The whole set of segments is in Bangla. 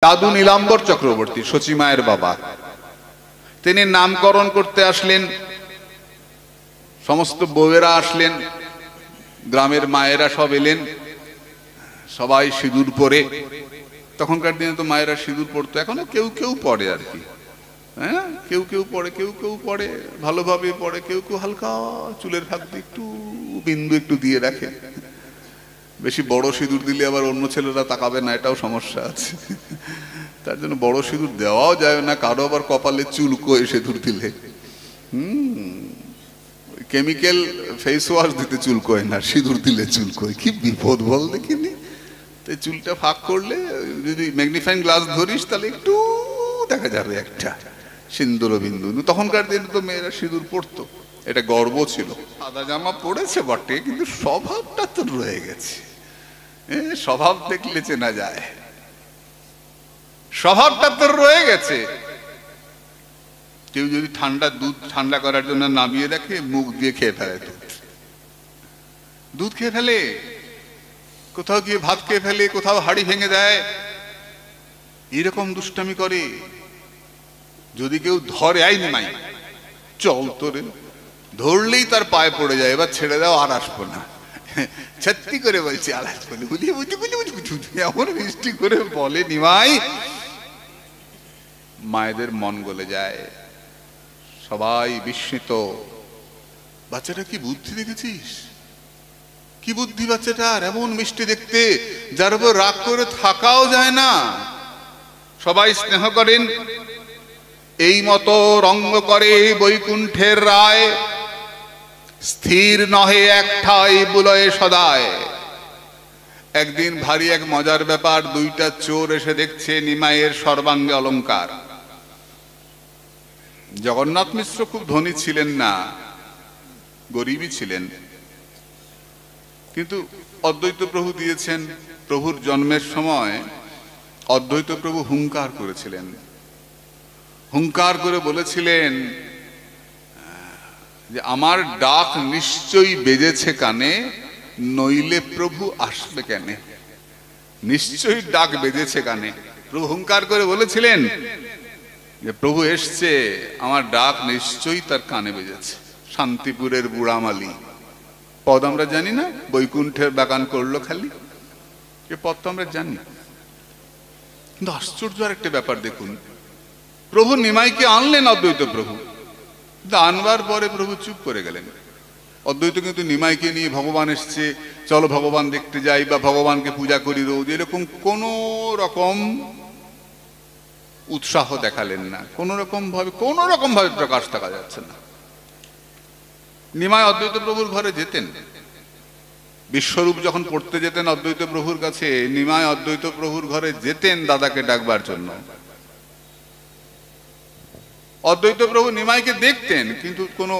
দাদু নীলাম্বর চক্রবর্তী সচিমায়ের বাবা, তিনি নামকরণ করতে আসলেন। সমস্ত বউয়েরা আসলেন, গ্রামের মায়েরা সব এলেন, সবাই সিঁদুর পরে। তখনকার দিনে তো মায়েরা সিঁদুর পড়তো, এখনো কেউ কেউ পড়ে আর কি। হ্যাঁ, কেউ কেউ পড়ে, কেউ কেউ পড়ে ভালোভাবে পড়ে, কেউ কেউ হালকা চুলের ফাঁক দিয়ে একটু বিন্দু একটু দিয়ে রাখে। বেশি বড় সিঁদুর দিলে আবার অন্য ছেলেরা তাকাবে না, এটাও সমস্যা আছে। তার জন্য বড় সিঁদুর দেওয়াও যায় না, কারো আবার কপালে চুলকোয় সিঁদুর দিলে। কেমিক্যাল ফেস ওয়াশ দিতে চুলকোয় না, সিঁদুর দিলে চুলকোয়। কি বিপদ বল দেখিনি। তো চুলটা ফাঁক করলে যদি ম্যাগনিফাইং গ্লাস ধরিস তাহলে একটু দেখা যাবে একটা সিন্দুর বিন্দু। তখনকার দিনে তো মেয়েরা সিঁদুর পড়তো, এটা গর্ব ছিল। সাদা জামা পড়েছে বটে, কিন্তু স্বভাবটা তো রয়ে গেছে। স্বভাব দেখলে চেনা যায়, স্বভাবটা তো রয়ে গেছে। কেউ যদি দুধ ঠান্ডা করার জন্য নামিয়ে রাখে, মুখ দিয়ে খেয়ে ফেলে, দুধ খেয়ে ফেলে, কোথাও গিয়ে ভাত খেয়ে ফেলে, কোথাও হাড়ি ভেঙে দেয়, এরকম দুষ্টামি করে। যদি কেউ ধরে, আই নিমাই চল তোরে, ধরলেই তার পায়ে পড়ে যায়, এবার ছেড়ে দাও আর আসবো না। সত্যি করে বলছি, আর আসবো না। এমন মিষ্টি করে বলে নিমাই, মায়েদের মন গলে যায়, সবাই বিস্মিত। বাচ্চাটা কি বুদ্ধি দেখেছিস, কি বুদ্ধি বাচ্চাটার, এমন মিষ্টি দেখতে, যার উপর রাগ করে থাকাও যায় না। সবাই স্নেহ করেন। এই মতো রঙ্গ করে বৈকুণ্ঠের রায়, স্থির নহে একঠাই বুলয়ে সদায়। একদিন ভারী এক মজার ব্যাপার, দুইটা চোর এসে দেখছে নিমাইয়ের সর্বাঙ্গে অলংকার। জগন্নাথ মিশ্র খুব ধনী ছিলেন না, গরিবই ছিলেন, কিন্তু অদ্বৈত প্রভু দিয়েছেন। প্রভুর জন্মের সময় অদ্বৈত প্রভু হুঙ্কার করেছিলেন, হুঙ্কার করে বলেছিলেন যে আমার ডাক নিশ্চয়ই বেজেছে কানে, নইলে প্রভু আসবে কেনে। নিশ্চয়ই ডাক বেজেছে কানে, প্রভু হুঙ্কার করে বলেছিলেন যে প্রভু এসছে, আমার ডাক নিশ্চয়ই তার কানে বেজেছে। শান্তিপুরের বুড়ামালি পদ আমরা জানি না, বৈকুণ্ঠের বাগান করলো খালি, এ পদ তো আমরা জানি। কিন্তু আশ্চর্য আর একটা ব্যাপার দেখুন, প্রভু নিমাইকে আনলেন অদ্বৈত প্রভু, কিন্তু আনবার পরে প্রভু চুপ করে গেলেন। অদ্বৈত কিন্তু নিমাইকে নিয়ে ভগবান এসছে, চলো ভগবান দেখতে যাই, বা ভগবানকে পূজা করি রোজ, এরকম কোন রকম উৎসাহ দেখালেন না, কোন রকম ভাবে প্রকাশ দেখা যাচ্ছে না। নিমাই অদ্বৈত প্রভুর ঘরে যেতেন, বিশ্বরূপ যখন পড়তে যেতেন অদ্বৈত প্রভুর কাছে, নিমাই অদ্বৈত প্রভুর ঘরে যেতেন দাদাকে ডাকবার জন্য। অদ্বৈত প্রভু নিমাইকে দেখতেন, কিন্তু কোনো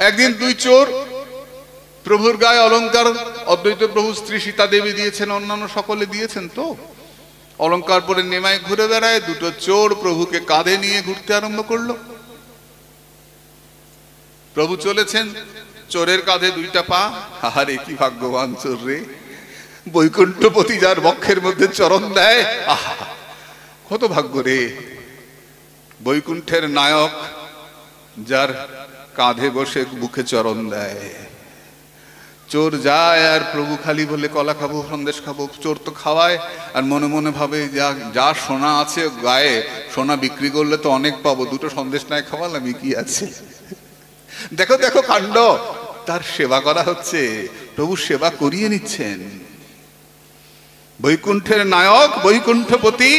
একদিন দুই চোর প্রভুর গায়ে অলংকার, অদ্বৈত প্রভু স্ত্রী সীতা দেবী দিয়েছেন, অন্যান্য সকলে দিয়েছেন, তো অলংকার পরে নিমাই ঘুরে বেড়ায়। দুটো চোর প্রভুকে কাঁধে নিয়ে ঘুরতে আরম্ভ করলো। প্রভু চলেছেন, চোরের কাঁধে দুইটা পা। আরে কি ভাগ্যবান চোর রে, বৈকুণ্ঠপতি যার বক্ষের মধ্যে চরণ দেয়, আহা কত ভাগ্য রে। বৈকুণ্ঠের নায়ক যার কাঁধে বসে বুকে চরণ দেয়। চোর যায় আর প্রভু খালি বলে কলা খাবো, সন্দেশ খাবো। চোর তো খাওয়ায় আর মনে মনে ভাবে যা সোনা আছে গায়ে, সোনা বিক্রি করলে তো অনেক পাবো, দুটো সন্দেশ নাই খাওয়ালাম, কি আছে। দেখো দেখো কাণ্ড, তার সেবা করা হচ্ছে, প্রভু সেবা করিয়ে নিচ্ছেন। বৈকুণ্ঠের নায়ক বৈকুণ্ঠপতি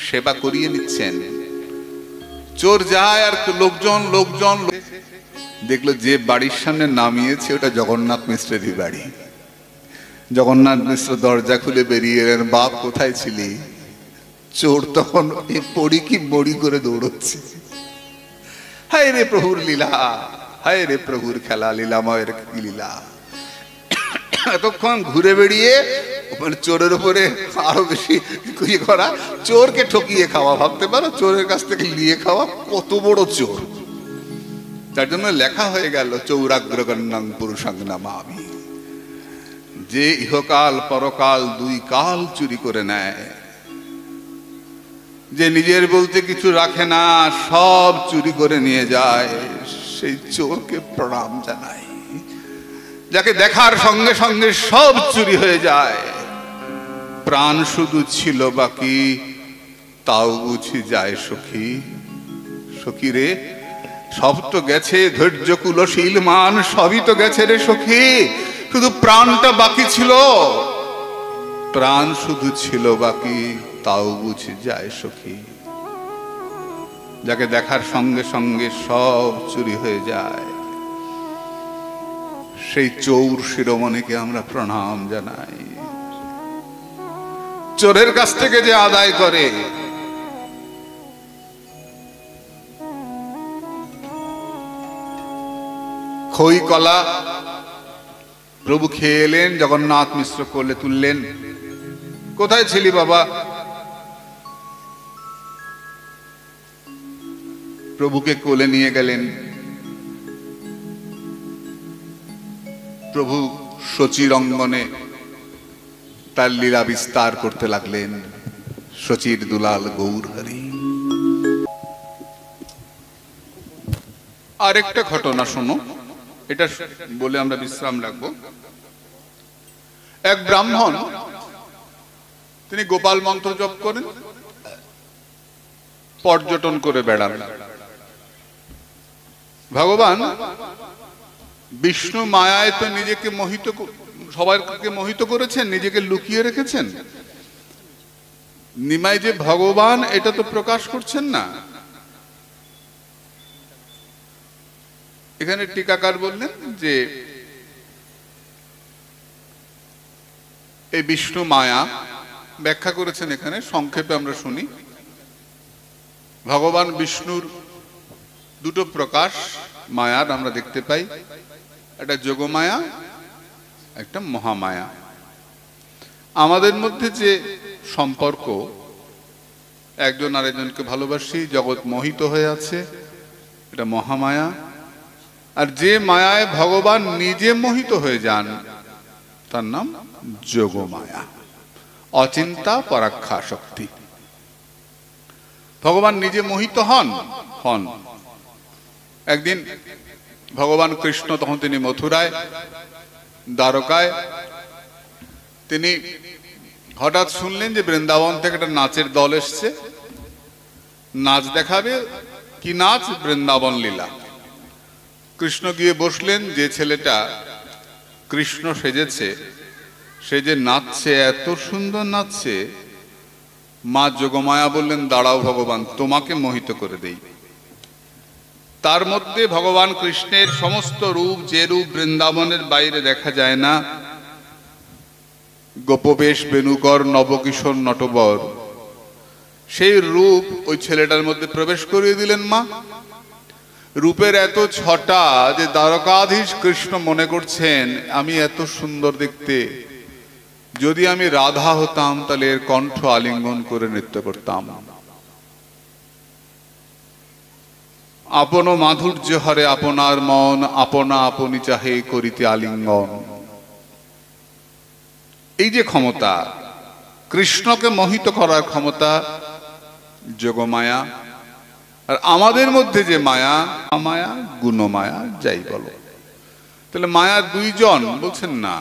সেবা করিয়ে নিচ্ছেন। চোর যায় আর লোকজন দেখলো যে বাড়ির সামনে নামিয়েছে ওটা জগন্নাথ মিশ্রেরই বাড়ি। জগন্নাথ মিশ্র দরজা খুলে বেরিয়ে এলেন, বাপ কোথায় ছিলি? চোর তখন পড়ি কি বড়ি করে দৌড়চ্ছে। হায় রে প্রভুর লীলা, হায় রে প্রভুর খেলা, লীলাময়ের লীলা। এতক্ষণ ঘুরে বেড়িয়ে চোরের উপরে আরো বেশি করা, চোরকে ঠকিয়ে খাওয়া, ভাবতে পারো চোরের কাছ থেকে নিয়ে খাওয়া কত বড় চোর। তার জন্য লেখা হয়ে গেল চৌরাগ্রগণ্যং পুরুষাং নামামি, যে ইহকাল পরকাল দুই কাল চুরি করে নেয়, যে নিজের বলতে কিছু রাখে না, সব চুরি করে নিয়ে যায়, সেই চোরকে প্রণাম জানাই। যাকে দেখার সঙ্গে সঙ্গে সব চুরি হয়ে যায়, প্রাণ শুধু ছিল বাকি তাও বুঝি যায় সখী। সখী রে, সব তো গেছে, ধৈর্য কুলশীল মান সবই তো গেছে রে সখী, শুধু প্রাণটা বাকি ছিল, প্রাণ শুধু ছিল বাকি তাও বুঝি যায় সখী। যাকে দেখার সঙ্গে সঙ্গে সব চুরি হয়ে যায়, সেই চোর শিরোমণিকে আমরা প্রণাম জানাই। চোরের কাছ থেকে যে আদায় করে, খই কলা প্রভু খেয়ে এলেন, জগন্নাথ মিশ্র কোলে তুললেন। কোথায় ছিলি বাবা? প্রভুকে কোলে নিয়ে গেলেন। প্রভু শচীর অঙ্গনে তার লীলা বিস্তার করতে লাগলেন। শচীর দুলাল গৌর হরি। আরেকটা ঘটনা শোনো, এটা বলে আমরা বিশ্রাম রাখবো। এক ব্রাহ্মণ, তিনি গোপাল মন্ত্র জপ করেন, পর্যটন করে বেড়ান। ভগবান বিষ্ণু মায়ায় তো নিজেকে মোহিত, সবাইকে মোহিত করেছেন, নিজেকে লুকিয়ে রেখেছেন। নিমাই যে ভগবান এটা তো প্রকাশ করছেন না। এখানে টিকাকার বললেন যে এই বিষ্ণু মায়া ব্যাখ্যা করেছেন, এখানে সংক্ষেপে আমরা শুনি। ভগবান বিষ্ণুর দুটো প্রকাশ মায়ার আমরা দেখতে পাই, একটা যোগমায়া, একটা মহামায়া। আমাদের মধ্যে যে সম্পর্ক, একজন আরেকজনকে ভালোবাসি, জগৎ মোহিত হয়ে আছে, এটা মহামায়া। আর যে মায়ায় ভগবান নিজে মোহিত হয়ে যান, তার নাম যোগমায়া, অচিন্তা পরাক্ষা শক্তি। ভগবান নিজে মোহিত হন। একদিন ভগবান কৃষ্ণ, তখন তিনি মথুরায়, দ্বারকায়, তিনি হঠাৎ শুনলেন যে বৃন্দাবন থেকে একটা নাচের দল এসছে, নাচ দেখাবে। কি নাচ? বৃন্দাবন লীলা। কৃষ্ণ গিয়ে বসলেন। যে ছেলেটা কৃষ্ণ সেজেছে, সে যে নাচছে, এত সুন্দর নাচছে, মা যোগমায়া বললেন, দাঁড়াও ভগবান, তোমাকে মোহিত করে দেই। তার মধ্যে ভগবান কৃষ্ণের সমস্ত রূপ, যে রূপ বৃন্দাবনের বাইরে দেখা যায় না, গোপবেশ, বেণুকর, নবকিশোর, নটবর, সেই রূপ ওই ছেলেটার মধ্যে প্রবেশ করিয়ে দিলেন মা। রূপের এত ছটা যে দ্বারকাধীশ কৃষ্ণ মনে করছেন, আমি এত সুন্দর দেখতে, যদি আমি রাধা হতাম তাহলে এর কণ্ঠ আলিঙ্গন করে নৃত্য করতাম। আপন মাধুর্য হরে আপনার মন, আপনা আপনি চাহে করিতে আলিঙ্গন। এই যে ক্ষমতা, কৃষ্ণকে মোহিত করার ক্ষমতা, যোগমায়া। আর আমাদের মধ্যে যে মায়া, মায়া, গুণমায়া, যাই বলো। তাহলে মায়া দুইজন, বলছেন না,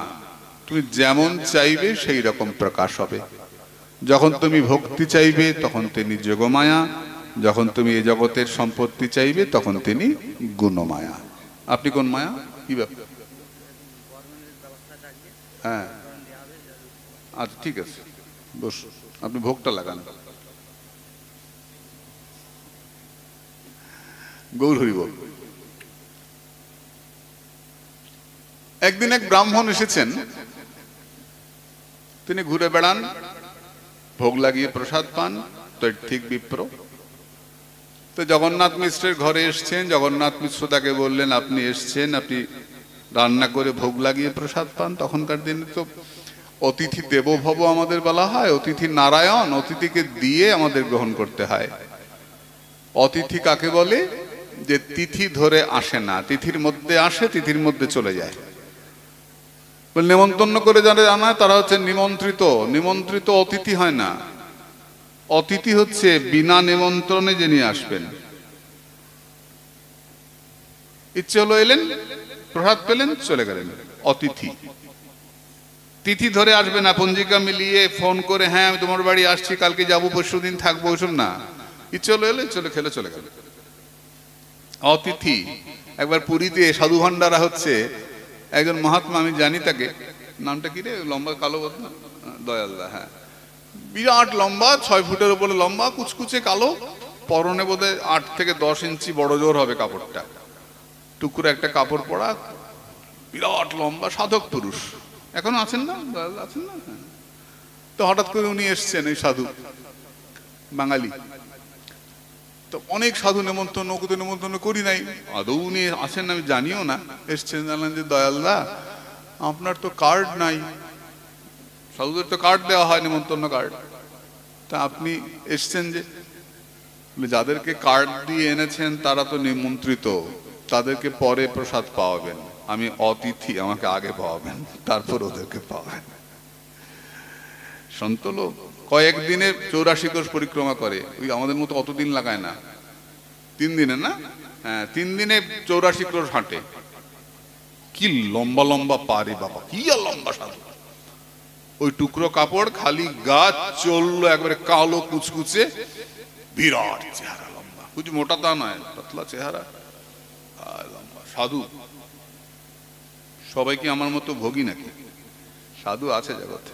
তুমি যেমন চাইবে সেই রকম প্রকাশ হবে। যখন তুমি ভক্তি চাইবে তখন তিনি যোগমায়া, যখন তুমি এই জগতের সম্পত্তি চাইবে তখন তিনি গুণমায়া। আপনি কোন মায়া? কি ব্যাপার? হ্যাঁ, আচ্ছা ঠিক আছে, বস, আপনি ভোগটা লাগান। গৌর হরি বল। একদিন এক ব্রাহ্মণ এসেছেন, তিনি ঘুরে বেড়ান, ভোগ লাগিয়ে প্রসাদ পান, তৈর্থিক বিপ্র। তো জগন্নাথ মিশ্রের ঘরে এসছেন। জগন্নাথ মিশ্র তাকে বললেন, আপনি এসছেন, আপনি রান্না করে ভোগ লাগিয়ে প্রসাদ পান। তখনকার দিনে তো অতিথি দেবো ভব আমাদের বলা হয়, অতিথি নারায়ণ, অতিথিকে দিয়ে আমাদের গ্রহণ করতে হয়। অতিথি কাকে বলে? যে তিথি ধরে আসে না, তিথির মধ্যে আসে, তিথির মধ্যে চলে যায়। নেমন্তন্ন করে যারা জানায় তারা হচ্ছে নিমন্ত্রিত। নিমন্ত্রিত অতিথি হয় না, অতিথি হচ্ছে বিনা নিমন্ত্রণে যিনি আসবেন। ইচ্ছে হলো এলেন, প্রসাদ পেলেন, চলে গেলেন, অতিথি। তিথি ধরে আসবে না, পঞ্জিকা মিলিয়ে ফোন করে হ্যাঁ আমি তোমার বাড়ি আসছি, কালকে যাবো, পরশু দিন থাকবো, ওইসব না। ইচ্ছে হলো এলে, চলে খেলে চলে গেল, অতিথি। একবার পুরীতে সাধু ভান্ডারা হচ্ছে, একজন মহাত্মা, আমি জানি তাকে, নামটা কি রে, লম্বা কালো বদনা, দয়ালদা, হ্যাঁ, বিরাট লম্বা, 6 ফুটের উপরে লম্বা, কুচকুচে কালো, পরনে বোধহয় 8 থেকে 10 ইঞ্চি বড় জোর হবে কাপড়টা, টুকুরে একটা কাপড় পরা, বিরাট লম্বা সাধক পুরুষ। এখনো আছেন না, আছেন না? তো হঠাৎ করে উনি এসছেন, এই সাধু বাঙালি। তো অনেক সাধু নেমন্তন্ন, ওকে নেমন্তন্ন করি নাই, আদৌ উনি আছেন আমি জানিও না। এসছেন, জানলেন যে দয়ালদা আপনার তো কার্ড নাই, সাধুদের তো কার্ড দেওয়া হয়, নেমন্তন্ন কার্ড, তা আপনি এসছেন যে? যাদেরকে কার্ড দিয়ে এনেছেন তারা তো নিমন্ত্রিত, তাদেরকে পরে প্রসাদ পাওয়াবেন, আমি অতিথি, আমাকে আগে পাওয়াবেন, তারপর ওদেরকে পাওয়াবেন। সন্ত লোক কয়েকদিনে 84 কোষ পরিক্রমা করে, ওই আমাদের মতো অতদিন লাগায় না, 3 দিনে না, হ্যাঁ 3 দিনে 84 কোষ হাঁটে। কি লম্বা লম্বা পারে বাবা, কি আর লম্বা সাধু। ওই টুকরো কাপড়, খালি গাছ, চললো একবারে কালো কুচকুচে, বিরাট চেহারা, লম্বা, কুচ মোটা তা নয়, পাতলা চেহারা, লম্বা সাধু। সবাই কি আমার মতো ভোগী নাকি? সাধু আছে জগতে,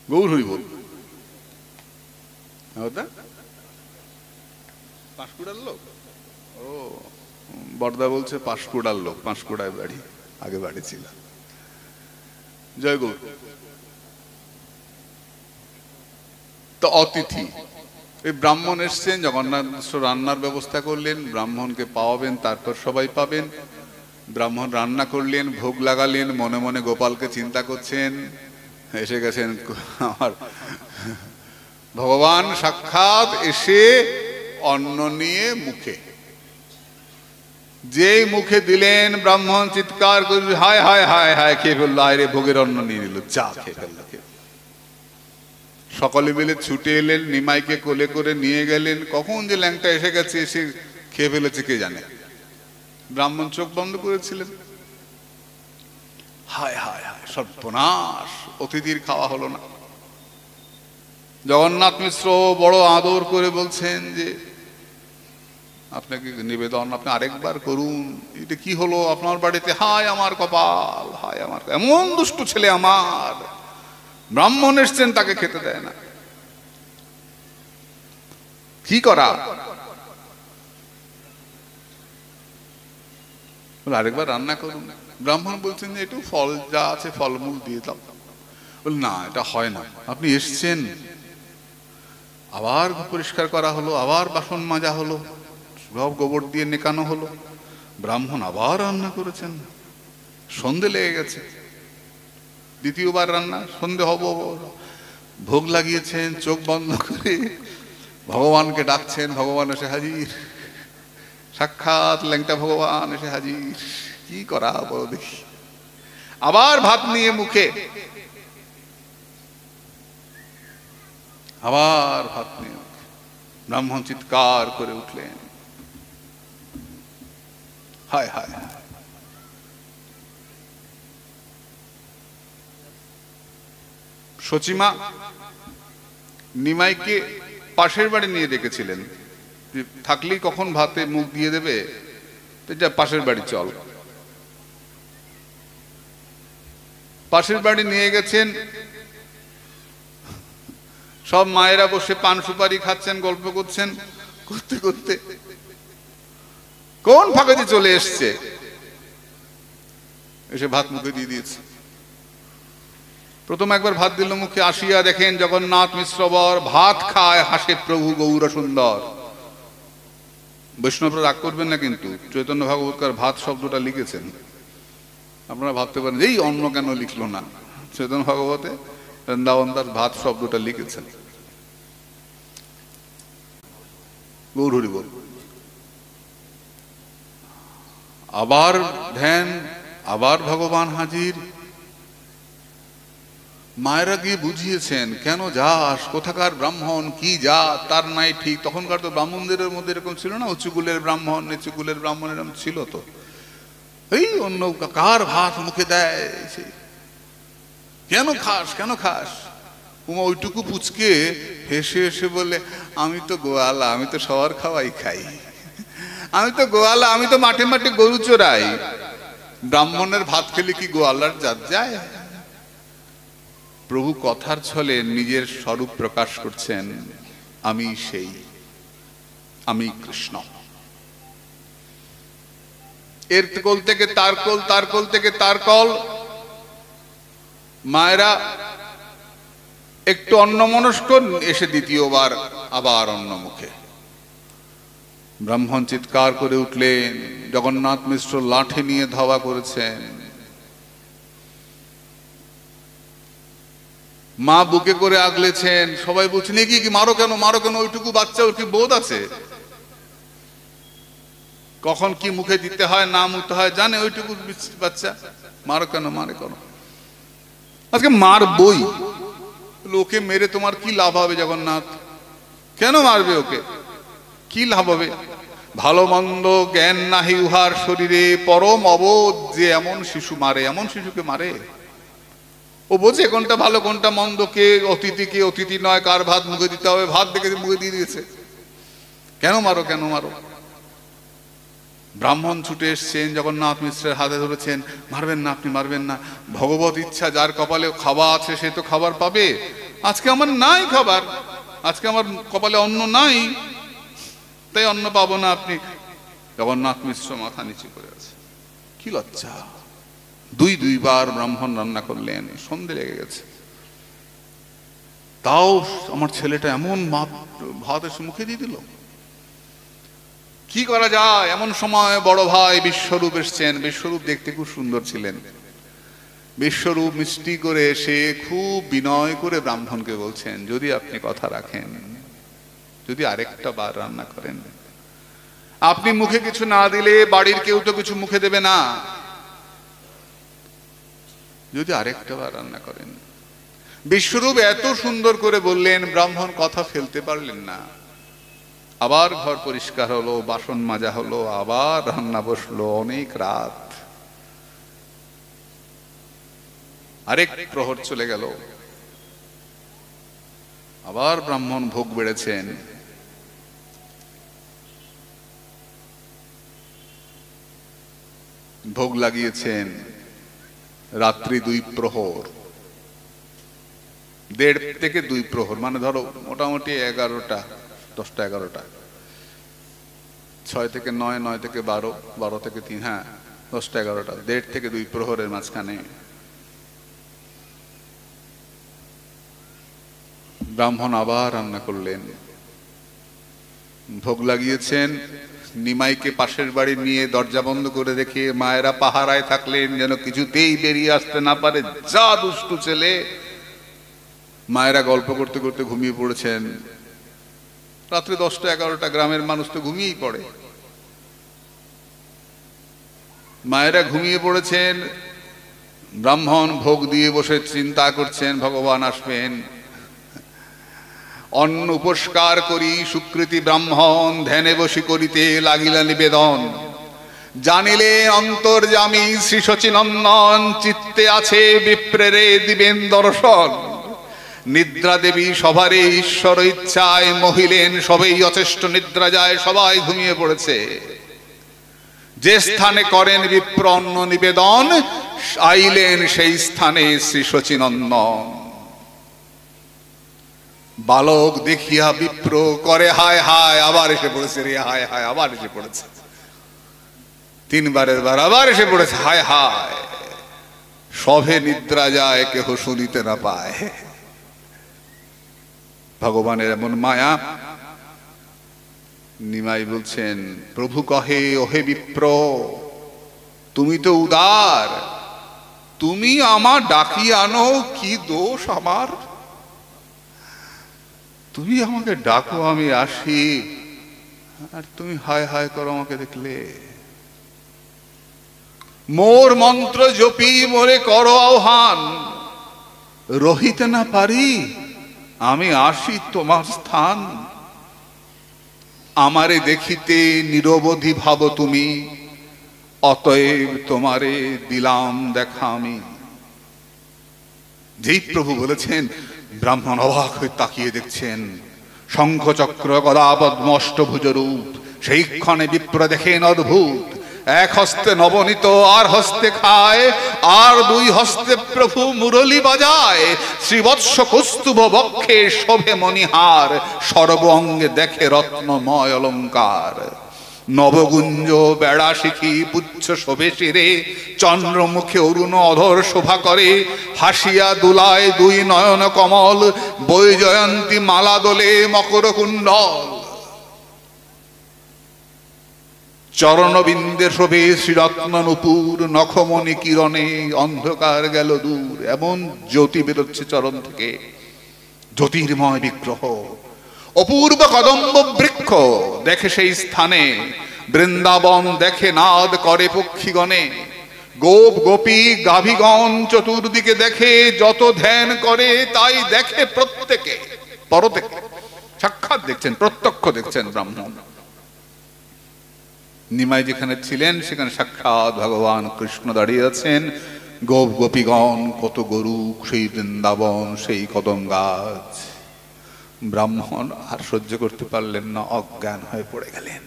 গৌর হরি বল। পাঁশকুড়ার লোক, ও বড়দা বলছে পাঁশকুড়ার লোক, পাঁশকুড়ায় বাড়ি, আগে বাড়ি ছিল। জয় গৌর। তো অতিথি, এই ব্রাহ্মণ এসছেন, জগন্নাথ রান্নার ব্যবস্থা করলেন, ব্রাহ্মণকে পাওয়াবেন, তারপর সবাই পাবেন। ব্রাহ্মণ রান্না করলেন, ভোগ লাগালেন, মনে মনে গোপালকে চিন্তা করছেন, এসে গেছেন আমার ভগবান সাক্ষাৎ, এসে অন্ন নিয়ে মুখে, যেই মুখে দিলেন ব্রাহ্মণ চিৎকার করে হায় হায় হায় হায়, খেয়ে ফেললো, আয় রে ভোগের অন্ন নিয়ে নিল, যা খেয়ে ফেললো। সকলে মিলে ছুটে এলেন, নিমাইকে কোলে করে নিয়ে গেলেন। কখন যে ল্যাংটা এসে গেছে, এসে খেয়ে ফেলেছে কে জানে। ব্রাহ্মণ চোখ বন্ধ করেছিলেন, হায় হায় হায় সর্বনাশ, অতিথির খাওয়া হলো না। জগন্নাথ মিশ্র বড় আদর করে বলছেন যে আপনাকে নিবেদন, আপনি আরেকবার করুন, এটা কি হলো আপনার বাড়িতে? হায় আমার কপাল, হায় আমার, এমন দুষ্ট ছেলে আমার, ব্রাহ্মণ এসছেন তাকে খেতে দেয় না, কি করা? আরেকবার রান্না করুন। ব্রাহ্মণ বলছেন যে একটু ফল যা আছে ফলমূল দিয়ে দাও। বল না, এটা হয় না, আপনি এসছেন। আবার পরিষ্কার করা হলো, আবার বাসন মাজা হলো, সব গোবর দিয়ে নেকানো হলো। ব্রাহ্মণ আবার রান্না করেছেন, সন্ধে লেগে গেছে, দ্বিতীয়বার রান্না, সন্ধে হব, ভোগ লাগিয়েছেন, চোখ বন্ধ করে ভগবানকে ডাকছেন, ভগবান এসে হাজির, সাক্ষাৎ ল্যাংটা ভগবান এসে হাজির। কি করা বলো দেখি। আবার ভাত নিয়ে মুখে, আবার ভাত নিয়ে মুখে। ব্রাহ্মণ চিৎকার করে উঠলেন, হায় হায় হায়। সচিমা নিমাইকে পাশের বাড়ি নিয়ে ডেকেছিলেন, থাকলেই কখন ভাতে মুখ দিয়ে দেবে, যা পাশের বাড়ি চল। পাশের বাড়ি নিয়ে গেছেন, সব মায়েরা বসে পান সুপারি খাচ্ছেন, গল্প করছেন, করতে করতে কোন ফাঁকে চলে এসছে, এসে ভাত মুখে দিয়ে দিয়েছে। প্রথম একবার ভাত দিল মুখে, আসিয়া দেখেন জগন্নাথ মিশ্রবর ভাত খায়, হাসে প্রভু গৌর সুন্দর। বৈষ্ণবরা রাগ করবেন না কিন্তু, চৈতন্য ভাগবতকার ভাত শব্দটা লিখেছেন, আপনারা ভাবতে পারেন এই অন্ন কেন লিখলো না, চৈতন্য ভাগবতে বৃন্দাবন দাস ভাত শব্দটা লিখেছেন। গৌর হরি বল। আবার ধ্যান, আবার ভগবান হাজির। মায়েরা গিয়ে বুঝিয়েছেন, কেন যাস, কোথাকার ব্রাহ্মণ, কি যা তার নাই ঠিক। তখনকার তো ব্রাহ্মণদের মধ্যে এরকম ছিল না, উঁচুকুলের ব্রাহ্মণ নিচুকুলের ব্রাহ্মণ এরকম ছিল তো। এই অন্য কার ভাত মুখে দেয়, কেন খাস কেন খাস। উমা ওইটুকু পুচকে হেসে হেসে বলে, আমি তো গোয়ালা, আমি তো সবার খাওয়াই খাই, আমি তো গোয়ালা, আমি তো মাঠে মাঠে গরু চড়াই। ব্রাহ্মণের ভাত খেলে কি গোয়ালার জাত যায়? প্রভু কথার ছলে নিজের স্বরূপ প্রকাশ করছেন, আমি সেই, আমি কৃষ্ণ। এর কোল থেকে তার কোল, তার কোল থেকে তার কল। মায়েরা একটু অন্যমনস্ক, এসে দ্বিতীয়বার আবার অন্য মুখে। ব্রাহ্মণ চিৎকার করে উঠলেন, জগন্নাথ মিশ্র লাঠি নিয়ে ধাওয়া করেছেন। মা বুকে করে আগলেছেন, সবাই বলছেন কি কি মারো কেন, মারো কেন, ওইটুকু বাচ্চা, ওর কি বোধ আছে? কখন কি মুখে দিতে হয় না মুখতে হয় জানে ওইটুকু বাচ্চা, মারো কেন, মারে কেন, আজকে মার বই। লোকে মেরে তোমার কি লাভ হবে জগন্নাথ? কেন মারবে ওকে, কি লাভ হবে? ভালো মন্দ জ্ঞান নাহি উহার শরীরে, পরম অবোধ যে এমন শিশু মারে, এমন শিশুকে মারে। ও বোঝে কোনটা ভালো কোনটা মন্দ, কে অতিথি কে অতিথি নয়, কার ভাত মুখে দিতে হবে, ভাত দেখে মুখে দিয়ে দিয়েছে। কেন মারো, কেন মারো? ব্রাহ্মণ ছুটে এসছেন, জগন্নাথ মিশ্রের হাতে ধরেছেন, মারবেন না আপনি, মারবেন না, ভগবত ইচ্ছা, যার কপালে খাওয়া আছে সে তো খাবার পাবে। আজকে আমার নাই খাবার, আজকে আমার কপালে অন্ন নাই, তাই অন্ন পাবো না আপনি। জগন্নাথ মিশ্র মাথা নিচু করে আছে, কি লজ্জা। দুইবার ব্রাহ্মণ রান্না করলেন, সন্ধে লেগে গেছে, তাও আমার ছেলেটা এমন ভাত এসে মুখে দিয়ে দিল। কি করা যায়? এমন সময় বড় ভাই বিশ্বরূপ এসছেন। বিশ্বরূপ দেখতে খুব সুন্দর ছিলেন। বিশ্বরূপ মিষ্টি করে এসে খুব বিনয় করে ব্রাহ্মণকে বলছেন, যদি আপনি কথা রাখেন, যদি আরেকটা বার রান্না করেন, আপনি মুখে কিছু না দিলে বাড়ির কেউ তো কিছু মুখে দেবে না, যদি আরেকটা বার রান্না করেন। বিশ্বরূপ এত সুন্দর করে বললেন, ব্রাহ্মণ কথা ফেলতে পারলেন না। আবার ঘর পরিষ্কার হলো, বাসন মাজা হলো, আবার রান্না বসলো, অনেক রাত, আরেক প্রহর চলে গেল। আবার ব্রাহ্মণ ভোগ বেড়েছেন। ভোগ লাগিয়েছেন রাত্রি 2 প্রহর, 1.5 থেকে 2 প্রহর, মানে ধরো মোটামুটি 11টা, 10টা 11টা, 6 থেকে 9, 9 থেকে 12, 12 থেকে 3, হ্যাঁ 10টা 11টা, 1.5 থেকে 2 প্রহরের মাঝখানে ব্রাহ্মণ আবার রান্না করলেন, ভোগ লাগিয়েছেন। নিমাইকে পাশের বাড়ি নিয়ে দরজা বন্ধ করে রেখে মায়েরা পাহারায় থাকলেন, যেন কিছুতেই বেরিয়ে আসতে না পারে, যা দুষ্টু ছেলে। মায়েরা গল্প করতে করতে ঘুমিয়ে পড়েছেন। রাত্রে 10টা 11টা, গ্রামের মানুষ তো ঘুমিয়েই পড়ে। মায়েরা ঘুমিয়ে পড়েছেন, ব্রাহ্মণ ভোগ দিয়ে বসে চিন্তা করছেন ভগবান আসবেন। অন্ন উপস্কার করি সুকৃতি ব্রাহ্মণ, ধ্যানে বসি করিতে লাগিলা নিবেদন। জানিলে অন্তর্যামী শ্রী শচীনন্দন, চিত্তে আছে বিপ্রেরে দিবেন দর্শন। নিদ্রা দেবী সবারে ঈশ্বর ইচ্ছায়, মহিলেন সবেই যথেষ্ট নিদ্রা যায়, সবাই ঘুমিয়ে পড়েছে। যে স্থানে করেন বিপ্র অন্ন নিবেদন, আইলেন সেই স্থানে শ্রী শচীনন্দন। বালক দেখিয়া বিপ্র করে হায় হায়, আবার এসে পড়েছে রে, হায় হায়, আবার এসে পড়েছে। 3 বারের বার আবার এসে পড়েছে, হায় হায়। সবে নিদ্রা যায়, কেহ শুনিতে না পায়। ভগবানের এমন মায়া। নিমাই বলছেন, প্রভু কহে ওহে বিপ্র, তুমি তো উদার, তুমি আমার ডাকিয়ে আনো, কি দোষ আমার? তুমি আমাকে ডাকো, আমি আসি, আর তুমি হায় হায় করো আমাকে দেখলে। মোর মন্ত্র জপি মোরে করো আহ্বান, রহিতে না পারি আমি আসি তোমার স্থান। আমারে দেখিতে নিরবধি ভাব তুমি, অতএব তোমারে দিলাম দেখা আমি। যেই প্রভু বলেছেন, ব্রাহ্মণ অবাক হয়ে তাকিয়ে দেখছেন শঙ্খ চক্র গদা পদ্ম অষ্টভুজ রূপ। সেই ক্ষণে বিপ্র দেখেন অদ্ভুত, এক হস্তে নবনীত আর হস্তে খায়, আর দুই হস্তে প্রভু মুরলী বাজায়। শ্রীবৎস কৌস্তুভ বক্ষে শোভে মণিহার, সর্ব অঙ্গে দেখে রত্নময় অলঙ্কার। নবগুঞ্জ বেড়া শিখি পুচ্ছ শোভে শিরে, চন্দ্রমুখে অরুণ অধর শোভা করে। হাসিয়া দুলায় দুই নয়ন কমল, বৈজয়ন্তী মালা দোলে মকর কুণ্ডল। চরণবিন্দে শোভে শ্রীরত্ন নূপুর, নখমণি কিরণে অন্ধকার গেল দূর। এমন জ্যোতি বেরোচ্ছে চরণ থেকে, জ্যোতির্ময় বিগ্রহ। অপূর্ব কদম্ব বৃক্ষ দেখে সেই স্থানে, বৃন্দাবন দেখে নাদ করে পক্ষীগণে। গোপ গোপী গাভীগণ চতুর্দিকে দেখে, যত ধ্যান করে তাই দেখে প্রত্যেকে। পরতেকে সাক্ষাৎ দেখছেন, প্রত্যক্ষ দেখছেন ব্রাহ্মণ। নিমাই যেখানে ছিলেন সেখানে সাক্ষাৎ ভগবান কৃষ্ণ দাঁড়িয়ে আছেন। গোপ গোপীগণ, কত গরু, সেই বৃন্দাবন, সেই কদম গাছ। ব্রাহ্মণ আর সহ্য করতে পারলেন না, অজ্ঞান হয়ে পড়ে গেলেন।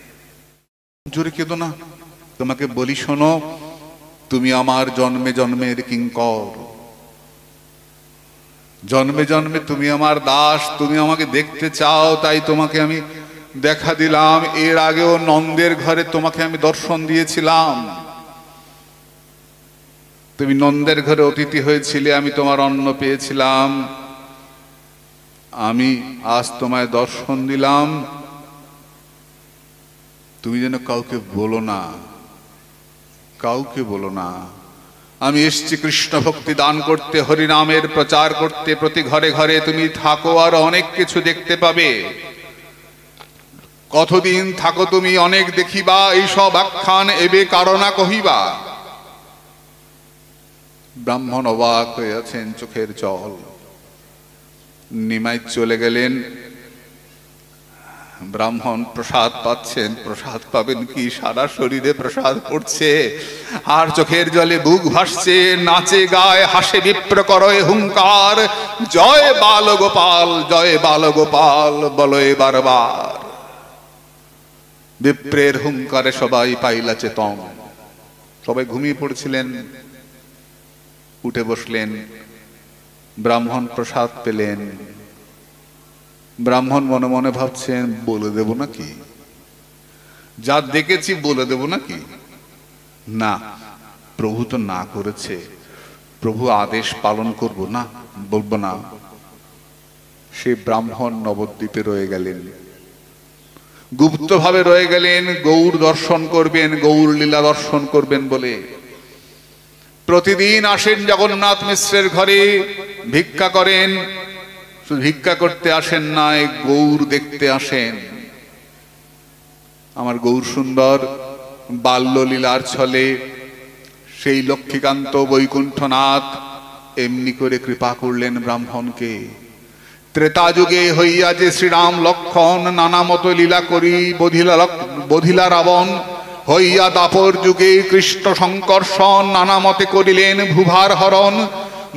জোরে কেঁদো না, তোমাকে বলি শোনো, তুমি আমার জন্মে জন্মের কিঙ্কর, জন্মে জন্মে তুমি আমার দাস। তুমি আমাকে দেখতে চাও তাই তোমাকে আমি দেখা দিলাম। এর আগেও নন্দের ঘরে তোমাকে আমি দর্শন দিয়েছিলাম, তুমি নন্দের ঘরে অতিথি হয়েছিলে, আমি তোমার অন্ন পেয়েছিলাম। আমি আজ তোমায় দর্শন দিলাম, তুমি যেন কাউকে বলো না, কাউকে বলো না। আমি এসেছি কৃষ্ণ ভক্তি দান করতে, হরিনামের প্রচার করতে। প্রতি ঘরে ঘরে তুমি থাকো, আর অনেক কিছু দেখতে পাবে। কতদিন থাকো তুমি অনেক দেখিবা, এইসব আখ্যান এবে কারণা কহিবা। ব্রাহ্মণ অবাক হয়ে আছেন, চোখের জল। নিমাই চলে গেলেন। ব্রাহ্মণ প্রসাদ পাচ্ছেন, প্রসাদ পাবেন কি, সারা শরীরে প্রসাদ পড়ছে, আর চোখের জলে বুক ভাসছে। নাচে গায় হাসে বিপ্র করয় হুঙ্কার, জয় বাল গোপাল, জয় বাল গোপাল বলো বারবার। বিপ্রের হুঙ্কারে সবাই পাইলা চেতন। সবাই ঘুমিয়ে পড়েছিলেন, উঠে বসলেন। ব্রাহ্মণ প্রসাদ পেলেন। ব্রাহ্মণ মনে মনে ভাবছেন, বলে দেব নাকি, যা দেখেছি বলে দেব নাকি? না, প্রভু তো না করেছে, প্রভু আদেশ পালন করব না, বলবো না। সে ব্রাহ্মণ নবদ্বীপে রয়ে গেলেন, গুপ্ত ভাবে রয়ে গেলেন। গৌর দর্শন করবেন, গৌর লীলা দর্শন করবেন বলে প্রতিদিন আসেন জগন্নাথ মিশ্রের ঘরে, ভিক্ষা করেন। শুধু ভিক্ষা করতে আসেন না, গৌর দেখতে আসেন। আমার গৌর সুন্দর বাল্যলীলার ছলে সেই লক্ষ্মীকান্ত বৈকুণ্ঠনাথ এমনি করে কৃপা করলেন ব্রাহ্মণকে। ত্রেতা যুগে হইয়া যে শ্রীরাম লক্ষণ নানা মতো লীলা করি বধিলা রাবণ, হইয়া দাপর যুগে কৃষ্ণ সংকর্ষণ নানা মতে করিলেন ভুভার হরণ।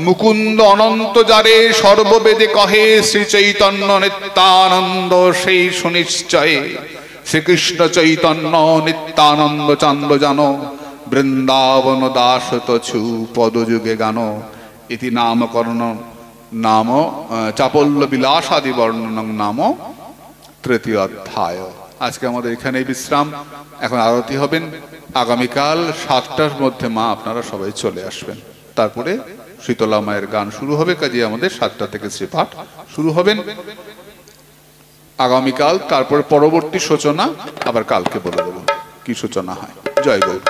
মুকুন্দ অনন্ত যারে সর্ববেদে কহে, শ্রী চৈতন্য নিত্যানন্দ সেই সুনিশ্চয়ে। শ্রীকৃষ্ণ চৈতন্য নিত্যানন্দ চান্দ জানো, বৃন্দাবন দাস তছু পদযুগে গান। ইতি নামকরণ নাম চাপল্য বিলাসাদি বর্ণন নাম তৃতীয় অধ্যায়। আজকে আমাদের এখানেই বিশ্রাম। এখন আরতি হবেন। আগামীকাল 7টার মধ্যে মা আপনারা সবাই চলে আসবেন। তারপরে শীতলা মায়ের গান শুরু হবে, কাজে আমাদের 7টা থেকে শ্রীপাঠ শুরু হবেন আগামীকাল। তারপরে পরবর্তী সূচনা আবার কালকে বলে দেব কি সূচনা হয়। জয় গৌর।